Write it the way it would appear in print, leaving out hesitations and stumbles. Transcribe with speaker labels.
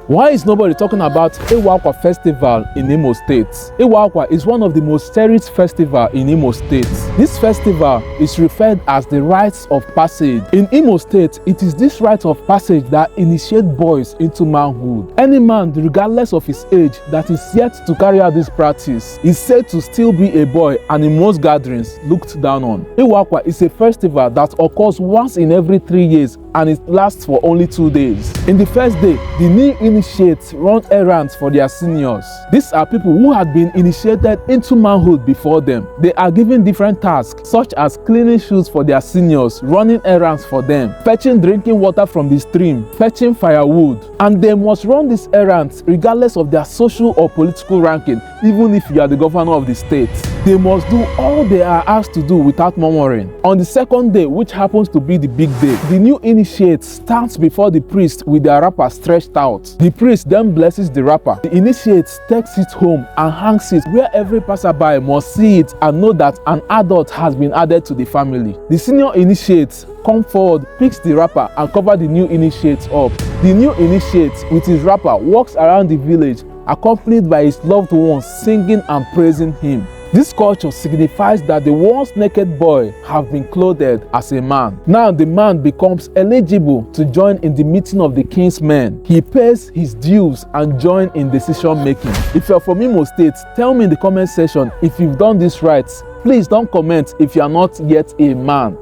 Speaker 1: Why is nobody talking about Iwa Akwa festival in Imo State? Iwa Akwa is one of the most cherished festivals in Imo State. This festival is referred as the rites of passage. In Imo State, it is this rite of passage that initiates boys into manhood. Any man, regardless of his age, that is yet to carry out this practice is said to still be a boy and in most gatherings looked down on. Iwa Akwa is a festival that occurs once in every 3 years and it lasts for only 2 days. In the first day, the new initiates run errands for their seniors. These are people who had been initiated into manhood before them. They are given different tasks such as cleaning shoes for their seniors, running errands for them, fetching drinking water from the stream, fetching firewood, and they must run these errands regardless of their social or political ranking, even if you are the governor of the state. They must do all they are asked to do without murmuring. On the second day, which happens to be the big day, the new initiate stands before the priest with their wrapper stretched out. The priest then blesses the wrapper. The initiate takes it home and hangs it where every passerby must see it and know that an adult has been added to the family. The senior initiate comes forward, picks the wrapper and covers the new initiate up. The new initiate with his wrapper walks around the village accompanied by his loved ones singing and praising him. This culture signifies that the once naked boy have been clothed as a man. Now the man becomes eligible to join in the meeting of the king's men. He pays his dues and join in decision making. If you're from Imo State, tell me in the comment section if you've done this right. Please don't comment if you are not yet a man.